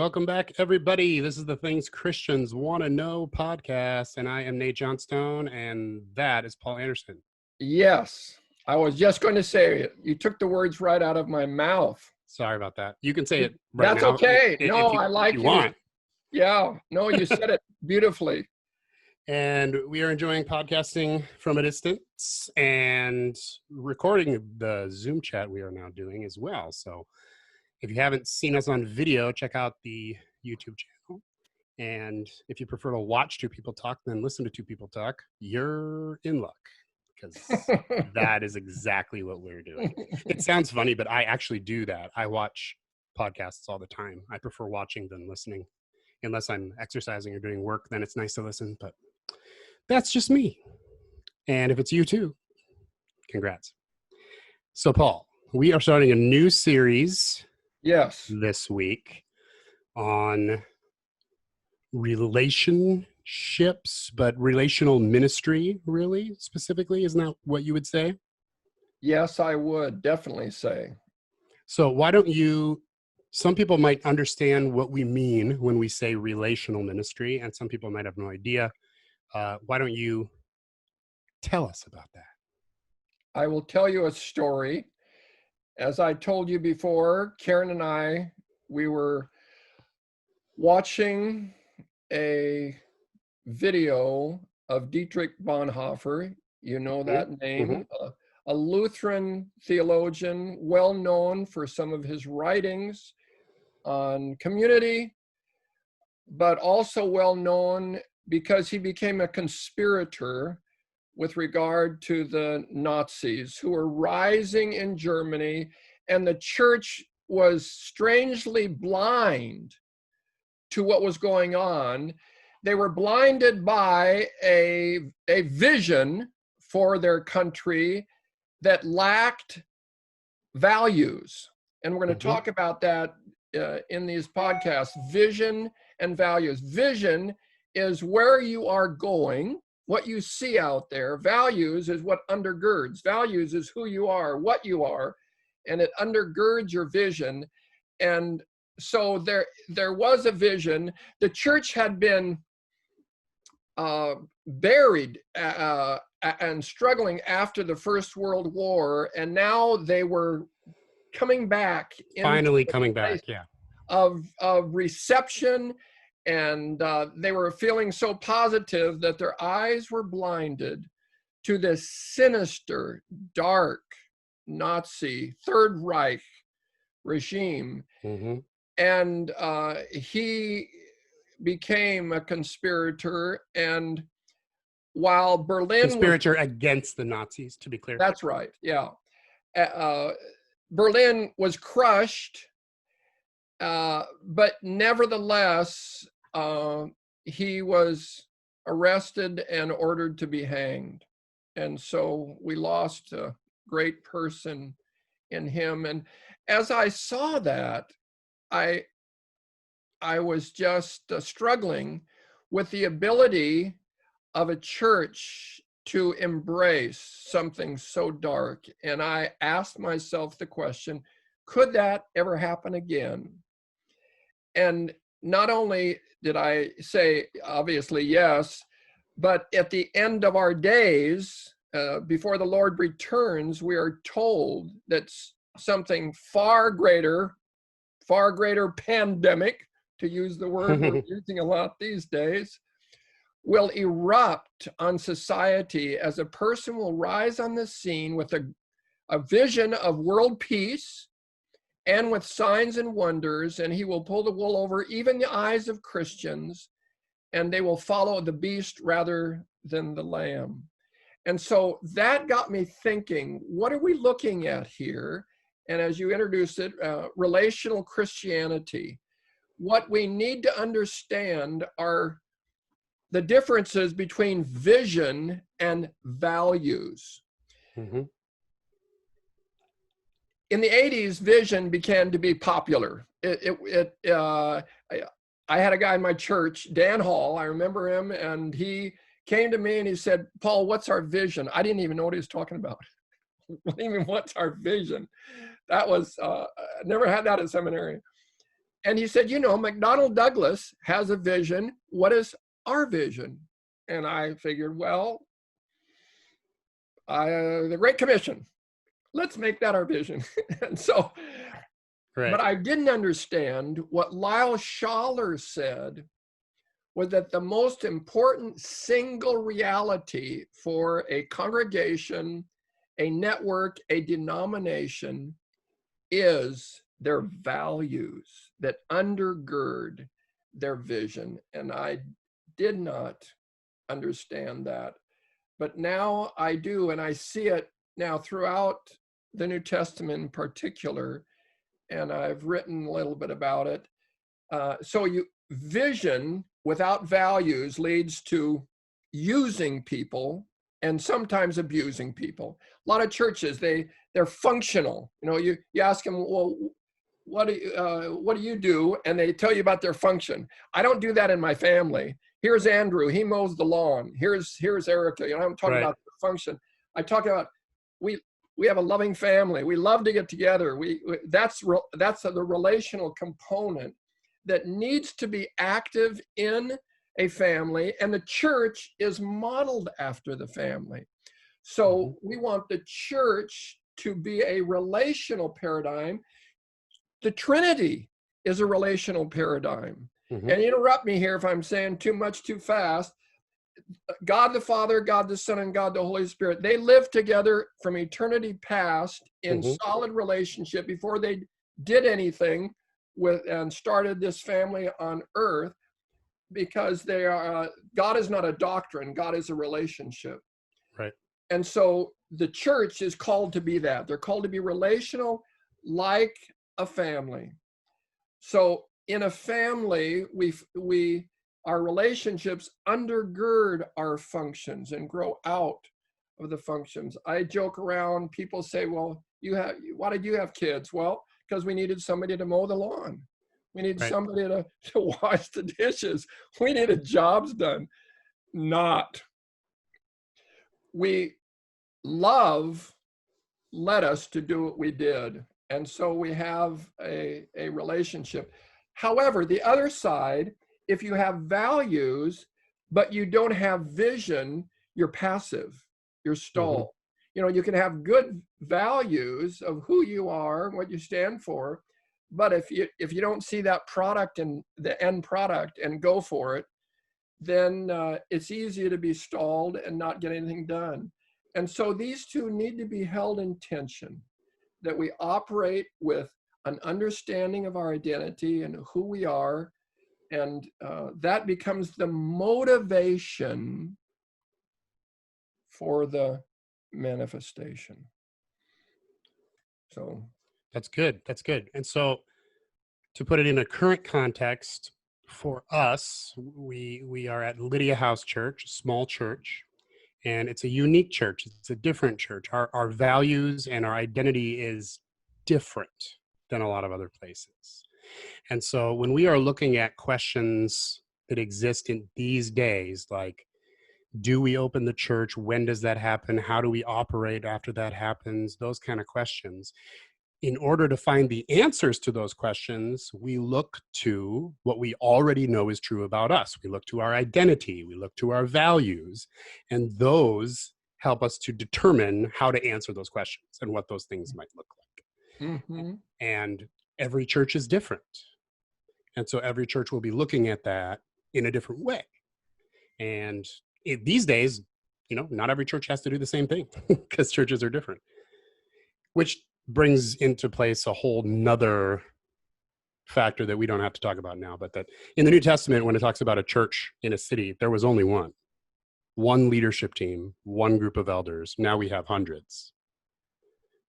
Welcome back, everybody. This is the Things Christians Want to Know podcast, and I am Nate Johnstone, and that is Paul Anderson. Yes, I was just going to say it. You took the words right out of my mouth. Sorry about that. You can say it right That's now. okay. No, if I like you you. want. Yeah, no, you said it beautifully. And we are enjoying podcasting from a distance and recording the Zoom chat we are now doing as well. So if you haven't seen us on video, check out the YouTube channel. And if you prefer to watch two people talk than listen to two people talk, you're in luck, because that is exactly what we're doing. It sounds funny, but I actually do that. I watch podcasts all the time. I prefer watching than listening. Unless I'm exercising or doing work, then it's nice to listen, but that's just me. And if it's you too, congrats. So Paul, we are starting a new series this week on relationships, but relational ministry, really, specifically. Isn't that what you would say? Yes, I would definitely say. So why don't you, some people might understand what we mean when we say relational ministry, and some people might have no idea. Why don't you tell us about that? I will tell you a story. As I told you before, Karen and I, we were watching a video of Dietrich Bonhoeffer. You know that name, a Lutheran theologian, well known for some of his writings on community, but also well known because he became a conspirator with regard to the Nazis who were rising in Germany, and the church was strangely blind to what was going on. They were blinded by a vision for their country that lacked values. And we're going to talk about that in these podcasts, vision and values. Vision is where you are going, what you see out there. Values is what undergirds. Values is who you are, what you are, and it undergirds your vision. And so there was a vision. The church had been buried and struggling after the First World War, and now they were coming back. Finally coming back, yeah. Of reception, and they were feeling so positive that their eyes were blinded to this sinister, dark Nazi Third Reich regime. And he became a conspirator, and while Berlin conspirator against the Nazis, to be clear. That's right, yeah. Berlin was crushed, but nevertheless, he was arrested and ordered to be hanged. And so we lost a great person in him. And as I saw that, I was just struggling with the ability of a church to embrace something so dark. And I asked myself the question, could that ever happen again? And not only did I say, obviously, yes, but at the end of our days, before the Lord returns, we are told that something far greater pandemic, to use the word we're using a lot these days, will erupt on society as a person will rise on the scene with a vision of world peace and with signs and wonders, and he will pull the wool over even the eyes of Christians, and they will follow the beast rather than the lamb. And so that got me thinking, what are we looking at here? And as you introduced it, relational Christianity. What we need to understand are the differences between vision and values. In the 80s, vision began to be popular. I had a guy in my church, Dan Hall, I remember him, and he came to me and he said, Paul, what's our vision? I didn't even know what he was talking about. What do you mean, what's our vision? That was, I never had that at seminary. And he said, McDonnell Douglas has a vision. What is our vision? And I figured, well, the Great Commission, let's make that our vision. And so, Right. but I didn't understand what Lyle Schaller said was that the most important single reality for a congregation, a network, a denomination is their values that undergird their vision. And I did not understand that. But now I do, and I see it now throughout the New Testament in particular, and I've written a little bit about it. Vision without values leads to using people and sometimes abusing people. A lot of churches, they're functional. You ask them, well, what do you do? And they tell you about their function. I don't do that in my family. Here's Andrew, he mows the lawn. Here's Erica. I'm talking about the function. I talk about we have a loving family. We love to get together. That's the relational component that needs to be active in a family, and the church is modeled after the family. So we want the church to be a relational paradigm. The Trinity is a relational paradigm. And interrupt me here if I'm saying too much too fast. God the Father, God the Son, and God the Holy Spirit, they lived together from eternity past in solid relationship before they did anything and started this family on earth, because they are God is not a doctrine, God is a relationship. Right. And so the church is called to be that. They're called to be relational, like a family. So in a family, our relationships undergird our functions and grow out of the functions. I joke around, people say, well, why did you have kids? Well, because we needed somebody to mow the lawn. We needed somebody to wash the dishes. We needed jobs done. Love led us to do what we did. And so we have a relationship. However, the other side, if you have values, but you don't have vision, you're passive, you're stalled. You can have good values of who you are, what you stand for, but if you don't see that product and the end product and go for it, then it's easy to be stalled and not get anything done. And so these two need to be held in tension, that we operate with an understanding of our identity and who we are, and that becomes the motivation for the manifestation. So that's good. That's good. And so to put it in a current context, for us, we are at Lydia House Church, a small church, and it's a unique church. It's a different church. Our values and our identity is different than a lot of other places. And so when we are looking at questions that exist in these days, like, do we open the church? When does that happen? How do we operate after that happens? Those kind of questions. In order to find the answers to those questions, we look to what we already know is true about us. We look to our identity, we look to our values, and those help us to determine how to answer those questions and what those things might look like. And every church is different. And so every church will be looking at that in a different way. And these days, not every church has to do the same thing because churches are different, which brings into place a whole nother factor that we don't have to talk about now, but that in the New Testament, when it talks about a church in a city, there was only one leadership team, one group of elders. Now we have hundreds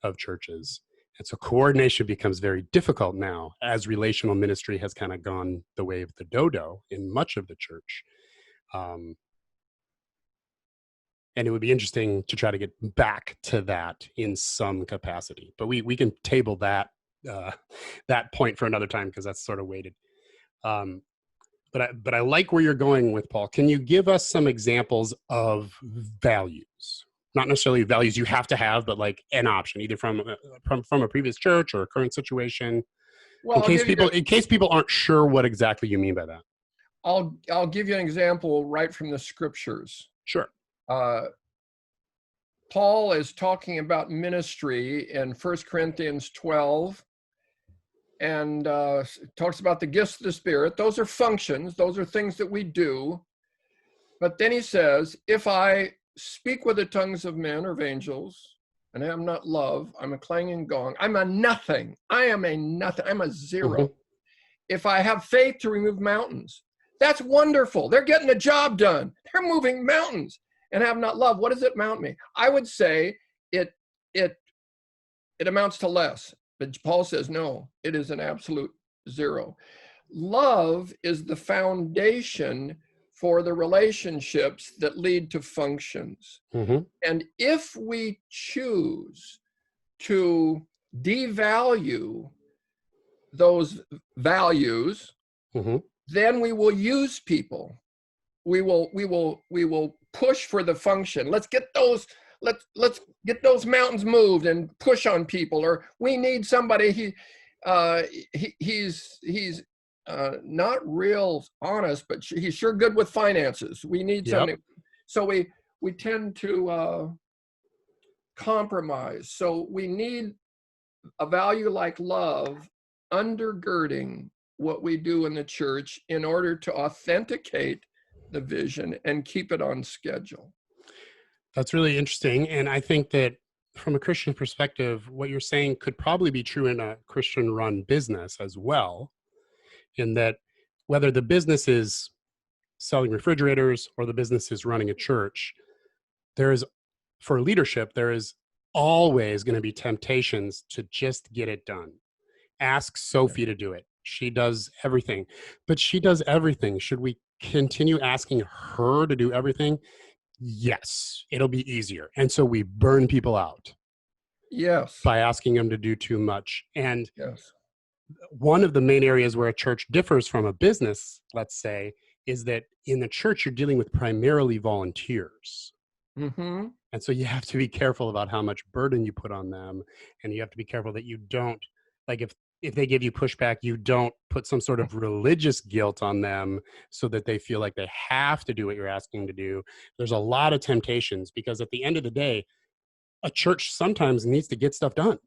of churches. And so coordination becomes very difficult now, as relational ministry has kind of gone the way of the dodo in much of the church. And it would be interesting to try to get back to that in some capacity. But we can table that point for another time, because that's sort of weighted. But I like where you're going with, Paul. Can you give us some examples of values? Not necessarily values you have to have, but like an option, either from a previous church or a current situation. Well, In case people aren't sure what exactly you mean by that. I'll give you an example right from the scriptures. Sure. Paul is talking about ministry in 1 Corinthians 12 and talks about the gifts of the Spirit. Those are functions. Those are things that we do. But then he says, if I speak with the tongues of men or of angels and have not love, I'm a clanging gong. I'm a nothing. I am a nothing. I'm a zero. Mm-hmm. If I have faith to remove mountains, that's wonderful. They're getting the job done. They're moving mountains and have not love. What does it mount me? I would say it amounts to less. But Paul says, no, it is an absolute zero. Love is the foundation for the relationships that lead to functions. Mm-hmm. And if we choose to devalue those values, Mm-hmm. then we will use people. We will push for the function. Let's get those mountains moved and push on people. Or we need somebody. He's not real honest, but he's sure good with finances. We need somebody. So we tend to compromise. So we need a value like love undergirding what we do in the church in order to authenticate the vision and keep it on schedule. That's really interesting. And I think that from a Christian perspective, what you're saying could probably be true in a Christian run business as well, in that whether the business is selling refrigerators or the business is running a church, for leadership, there is always going to be temptations to just get it done. Ask Sophie to do it. She does everything, but she does everything. Should we continue asking her to do everything? Yes, it'll be easier. And so we burn people out. Yes. By asking them to do too much. And yes. One of the main areas where a church differs from a business, let's say, is that in the church, you're dealing with primarily volunteers. Mm-hmm. And so you have to be careful about how much burden you put on them. And you have to be careful that you don't, like if they give you pushback, you don't put some sort of religious guilt on them so that they feel like they have to do what you're asking to do. There's a lot of temptations because at the end of the day, a church sometimes needs to get stuff done.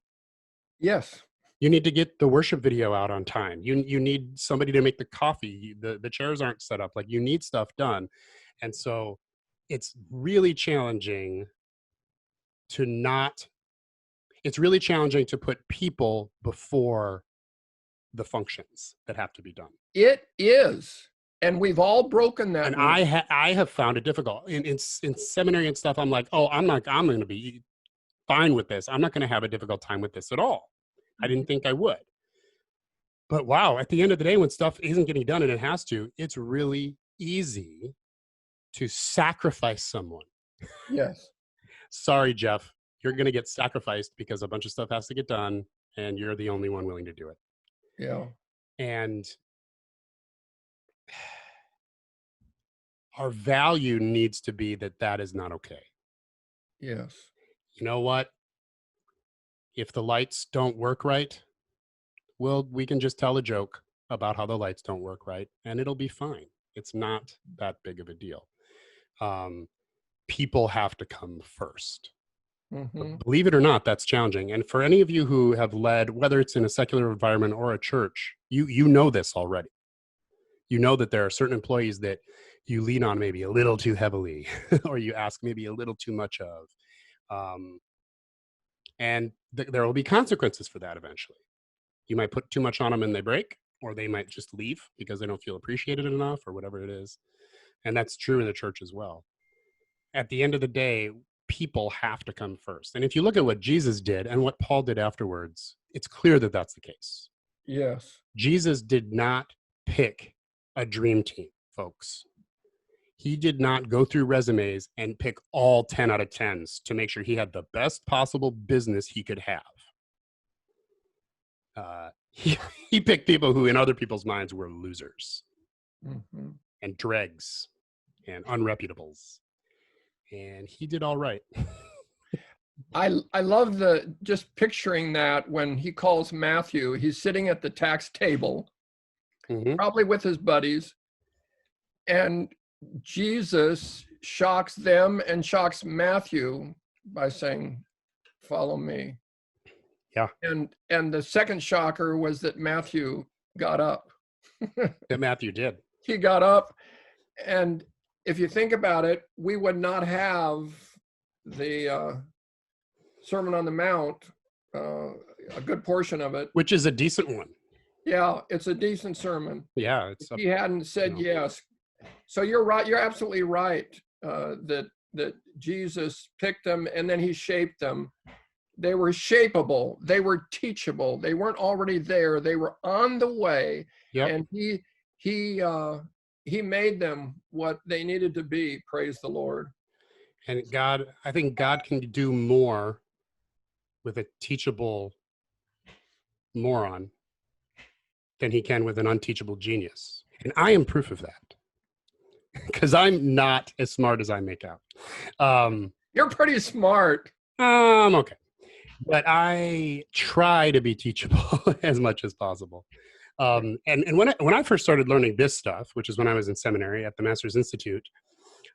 Yes. You need to get the worship video out on time. You need somebody to make the coffee. The chairs aren't set up. Like, you need stuff done. And so it's really challenging to put people before the functions that have to be done. It is. And we've all broken that. And I have found it difficult in seminary and stuff. I'm like, oh, I'm going to be fine with this. I'm not going to have a difficult time with this at all. I didn't think I would. But wow, at the end of the day, when stuff isn't getting done and it has to, it's really easy to sacrifice someone. Yes. Sorry, Jeff, you're going to get sacrificed because a bunch of stuff has to get done and you're the only one willing to do it. Yeah. And our value needs to be that is not okay. Yes. You know what? If the lights don't work right, well, we can just tell a joke about how the lights don't work right, and it'll be fine. It's not that big of a deal. People have to come first. Mm-hmm. Believe it or not, that's challenging. And for any of you who have led, whether it's in a secular environment or a church, you know this already. You know that there are certain employees that you lean on maybe a little too heavily, or you ask maybe a little too much of. And there will be consequences for that eventually. You might put too much on them and they break, or they might just leave because they don't feel appreciated enough or whatever it is. And that's true in the church as well. At the end of the day, people have to come first. And if you look at what Jesus did and what Paul did afterwards, it's clear that that's the case. Yes. Jesus did not pick a dream team, folks. He did not go through resumes and pick all 10 out of 10s to make sure he had the best possible business he could have. He picked people who in other people's minds were losers, mm-hmm. and dregs and unreputables. And he did all right. I love just picturing that when he calls Matthew, he's sitting at the tax table, Mm-hmm. probably with his buddies, and Jesus shocks them and shocks Matthew by saying, "Follow me." Yeah, And the second shocker was that Matthew got up. that Matthew did. He got up, and if you think about it, we would not have the Sermon on the Mount, a good portion of it. Which is a decent one. Yeah, it's a decent sermon. Yeah, If he hadn't said yes. So you're right. You're absolutely right, that Jesus picked them and then he shaped them. They were shapeable. They were teachable. They weren't already there. They were on the way. Yep. And he made them what they needed to be. Praise the Lord. And God, I think God can do more with a teachable moron than he can with an unteachable genius. And I am proof of that because I'm not as smart as I make out. You're pretty smart. Okay. But I try to be teachable as much as possible. And when I first started learning this stuff, which is when I was in seminary at the Master's Institute,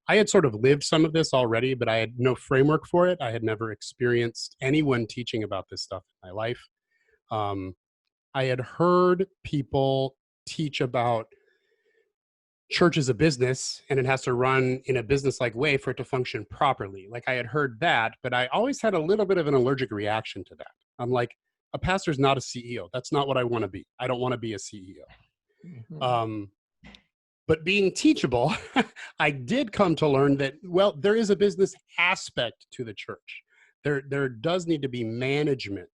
I had sort of lived some of this already, but I had no framework for it. I had never experienced anyone teaching about this stuff in my life. I had heard people teach about church is a business and it has to run in a business-like way for it to function properly. Like I had heard that, but I always had a little bit of an allergic reaction to that. I'm like, a pastor's not a CEO. That's not what I want to be. I don't want to be a CEO. Mm-hmm. But being teachable, I did come to learn that, well, there is a business aspect to the church. There does need to be management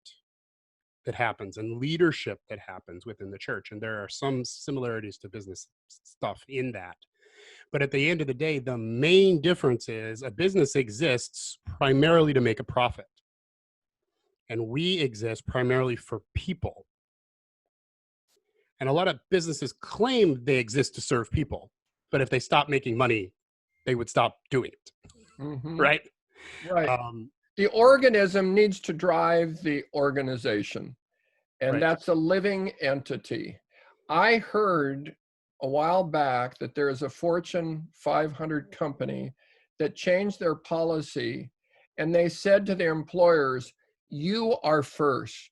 that happens and leadership that happens within the church. And there are some similarities to business stuff in that. But at the end of the day, the main difference is a business exists primarily to make a profit. And we exist primarily for people. And a lot of businesses claim they exist to serve people, but if they stop making money, they would stop doing it. Mm-hmm. Right? Right. The organism needs to drive the organization, and that's a living entity. I heard a while back that there is a Fortune 500 company that changed their policy, and they said to their employers, "You are first.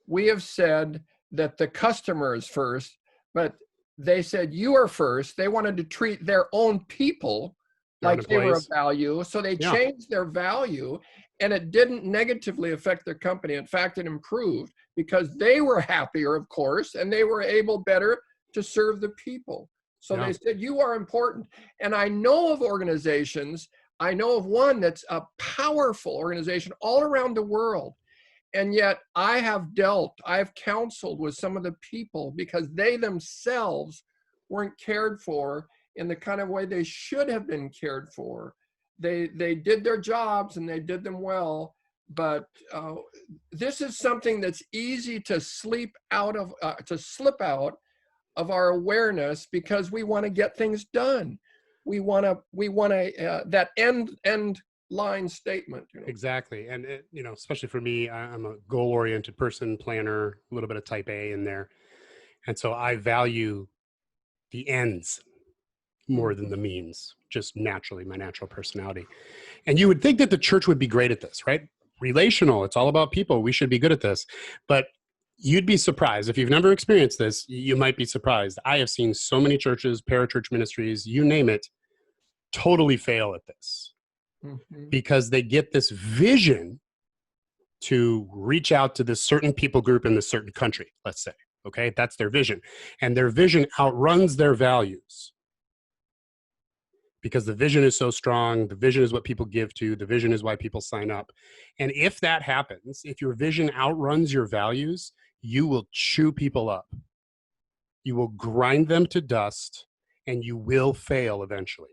We have said that the customer is first," but they said you are first. They wanted to treat their own people like they were of value. So they changed their value, and it didn't negatively affect their company. In fact, it improved because they were happier, of course, and they were able better to serve the people. So they said, you are important. And I know of organizations, I know of one that's a powerful organization all around the world. And yet I've counseled with some of the people because they themselves weren't cared for in the kind of way they should have been cared for. They did their jobs and they did them well, but this is something that's easy to slip out of our awareness because we want to get things done. We want that end line statement. Exactly. And especially for me, I'm a goal-oriented person, planner, a little bit of type A in there. And so I value the ends more than the means, just naturally, my natural personality. And you would think that the church would be great at this, right? Relational, it's all about people. We should be good at this. But you'd be surprised. If you've never experienced this, you might be surprised. I have seen so many churches, parachurch ministries, you name it, totally fail at this. Mm-hmm. Because they get this vision to reach out to this certain people group in this certain country, let's say. Okay, that's their vision. And their vision outruns their values. Because the vision is so strong, the vision is what people give to, the vision is why people sign up. And if that happens, if your vision outruns your values, you will chew people up. You will grind them to dust, and you will fail eventually.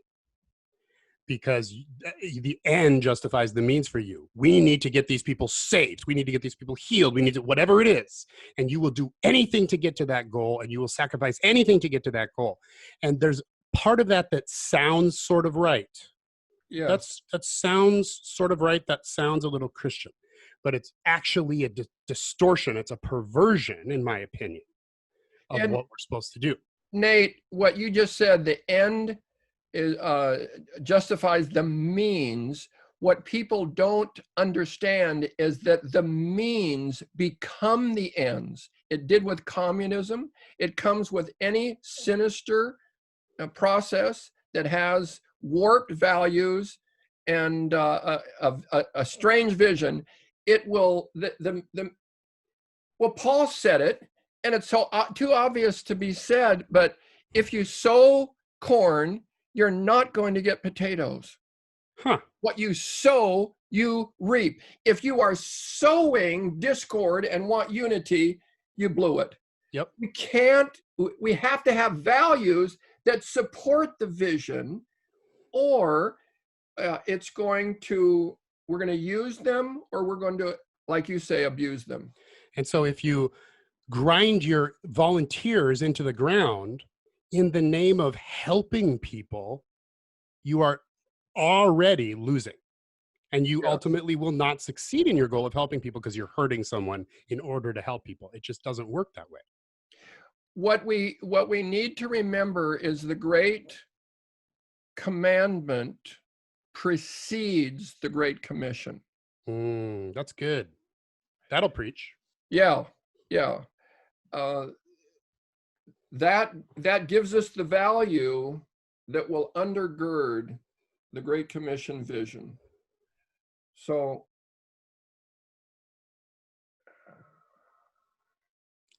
Because the end justifies the means for you. We need to get these people saved. We need to get these people healed. We need to, whatever it is. And you will do anything to get to that goal, and you will sacrifice anything to get to that goal. And there's part of that that sounds sort of right. Yes. That sounds sort of right. That sounds a little Christian, but it's actually a distortion. It's a perversion, in my opinion, of And what we're supposed to do. Nate, what you just said, the end is justifies the means. What people don't understand is that the means become the ends. It did with communism. It comes with any sinister process that has warped values and a strange vision. It will, well, Paul said it, and it's so too obvious to be said, but if you sow corn, you're not going to get potatoes. Huh. What you sow, you reap. If you are sowing discord and want unity, you blew it. Yep. We have to have values that support the vision, or we're going to use them, or we're going to, like you say, abuse them. And so if you grind your volunteers into the ground in the name of helping people, you are already losing. And you ultimately will not succeed in your goal of helping people because you're hurting someone in order to help people. It just doesn't work that way. What we need to remember is the great commandment precedes the Great Commission. That's good. That'll preach. Yeah. That gives us the value that will undergird the Great Commission vision. So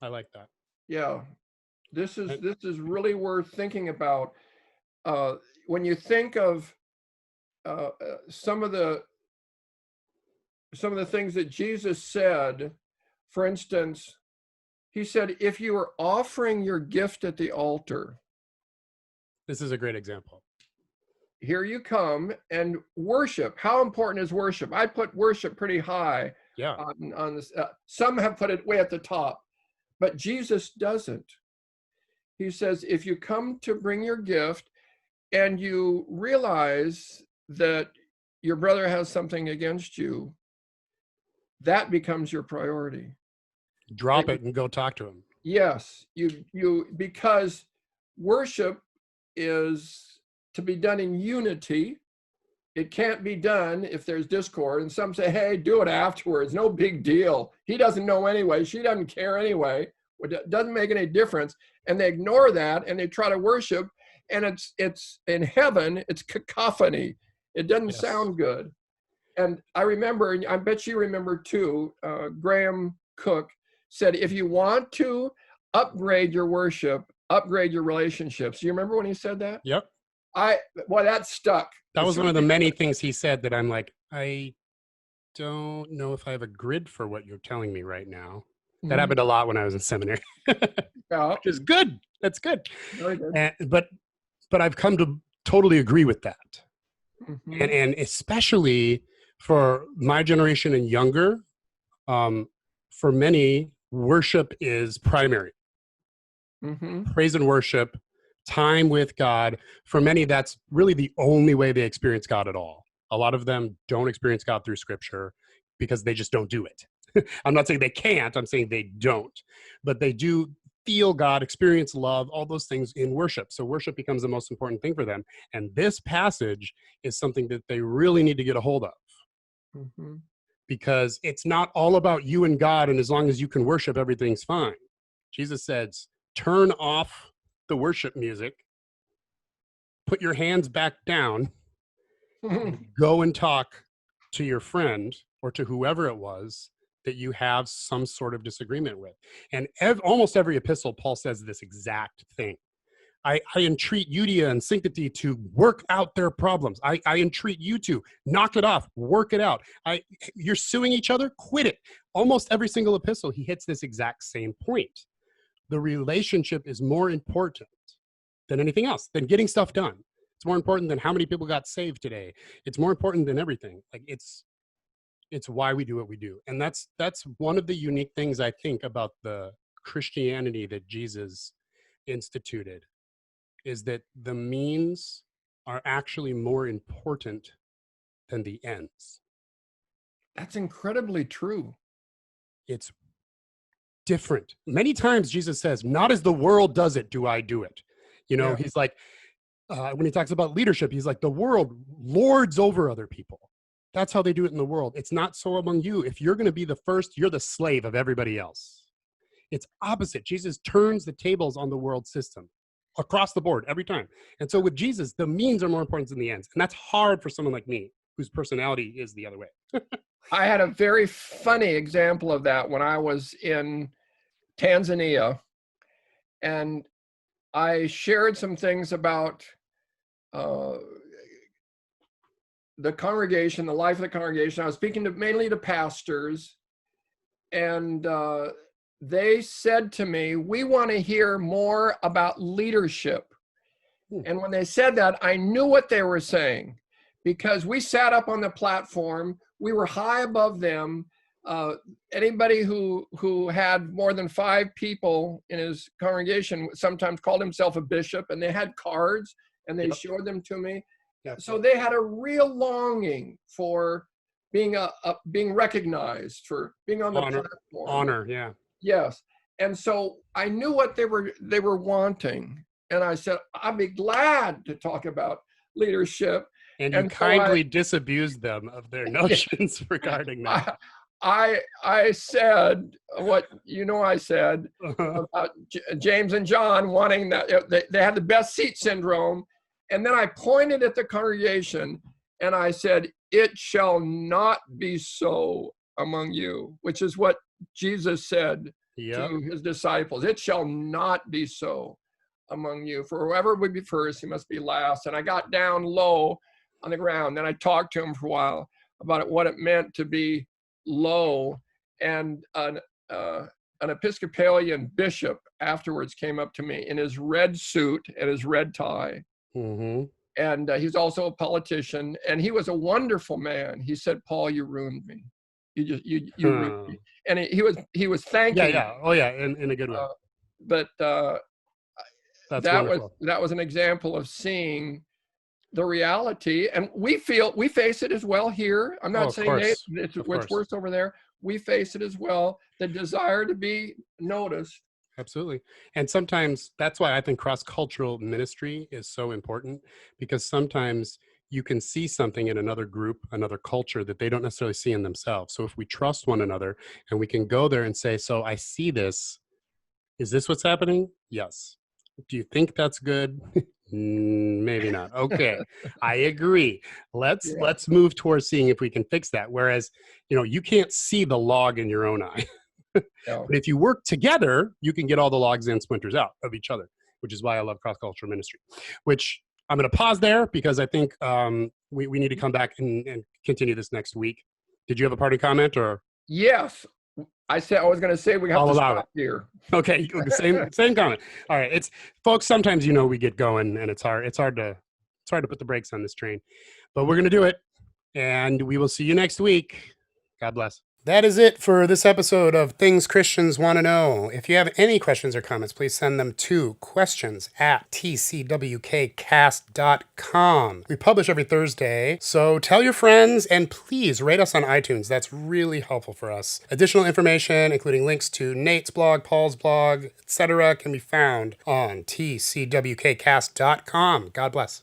I like that. Yeah, this is really worth thinking about. When you think of some of the things that Jesus said, for instance, he said, if you are offering your gift at the altar, this is a great example. Here you come and worship. How important is worship? I put worship pretty high. Yeah. On this. Some have put it way at the top, but Jesus doesn't. He says, if you come to bring your gift and you realize that your brother has something against you, that becomes your priority. Drop it and go talk to him. Yes, because worship is to be done in unity. It can't be done if there's discord. And some say, hey, do it afterwards. No big deal. He doesn't know anyway. She doesn't care anyway. It doesn't make any difference. And they ignore that and they try to worship. And it's in heaven, it's cacophony. It doesn't sound good. And I remember, and I bet you remember too, Graham Cook said, if you want to upgrade your worship, upgrade your relationships. Do you remember when he said that? Yep. That stuck. That was one of the many things he said that I'm like, I don't know if I have a grid for what you're telling me right now. That happened a lot when I was in seminary. Which is good. That's good. Very good. But I've come to totally agree with that. And especially for my generation and younger, for many, worship is primary. Praise and worship, time with God. For many, that's really the only way they experience God at all. A lot of them don't experience God through scripture because they just don't do it. I'm not saying they can't, I'm saying they don't. But they do feel God, experience love, all those things in worship. So worship becomes the most important thing for them. And this passage is something that they really need to get a hold of. Because it's not all about you and God, and as long as you can worship, everything's fine. Jesus says, turn off the worship music, put your hands back down, go and talk to your friend or to whoever it was that you have some sort of disagreement with. And almost every epistle, Paul says this exact thing. I entreat Euodia and Syntyche to work out their problems. I entreat you to knock it off, work it out. You're suing each other, quit it. Almost every single epistle, he hits this exact same point. The relationship is more important than anything else, than getting stuff done. It's more important than how many people got saved today. It's more important than everything. Like it's why we do what we do. And that's one of the unique things I think about the Christianity that Jesus instituted, is that the means are actually more important than the ends. That's incredibly true. It's different. Many times Jesus says, not as the world does it, do I do it. Yeah. He's like, when he talks about leadership, he's like, the world lords over other people. That's how they do it in the world. It's not so among you. If you're going to be the first, you're the slave of everybody else. It's opposite. Jesus turns the tables on the world system across the board every time. And so with Jesus, the means are more important than the ends. And that's hard for someone like me, whose personality is the other way. I had a very funny example of that when I was in Tanzania, and I shared some things about the congregation, the life of the congregation. I was speaking mainly to pastors, and they said to me, we want to hear more about leadership. And when they said that, I knew what they were saying, because we sat up on the platform, we were high above them. Anybody who had more than 5 people in his congregation sometimes called himself a bishop, and they had cards and they showed them to me. So they had a real longing for being being recognized, for being on the platform. Honor, yeah. Yes. And so I knew what they were wanting. And I said, I'd be glad to talk about leadership. And you kindly disabused them of their notions regarding that. I said what I said about James and John wanting that. They had the best seat syndrome. And then I pointed at the congregation and I said, it shall not be so among you, which is what Jesus said to his disciples. It shall not be so among you. For whoever would be first, he must be last. And I got down low on the ground. Then I talked to him for a while about what it meant to be low. And an Episcopalian bishop afterwards came up to me in his red suit and his red tie. Mm-hmm. And he's also a politician, and he was a wonderful man. He said, Paul, you ruined me. You ruined me. And he was thanking me. Oh yeah, in a good way. But that was an example of seeing the reality, and we face it as well here. I'm not saying it's worse over there. We face it as well. The desire to be noticed. Absolutely. And sometimes that's why I think cross-cultural ministry is so important, because sometimes you can see something in another group, another culture that they don't necessarily see in themselves. So if we trust one another and we can go there and say, so I see this, is this what's happening? Yes. Do you think that's good? Maybe not. Okay. I agree. Let's move towards seeing if we can fix that. Whereas, you can't see the log in your own eye. But if you work together, you can get all the logs and splinters out of each other, which is why I love cross-cultural ministry, which I'm going to pause there because I think we need to come back and continue this next week. Did you have a parting comment or? Yes. I was going to say we have to stop here. Okay. Same comment. All right. Folks, sometimes, we get going and it's hard to put the brakes on this train, but we're going to do it, and we will see you next week. God bless. That is it for this episode of Things Christians Want to Know. If you have any questions or comments, please send them to questions@tcwkcast.com. We publish every Thursday, so tell your friends and please rate us on iTunes. That's really helpful for us. Additional information, including links to Nate's blog, Paul's blog, etc., can be found on tcwkcast.com. God bless.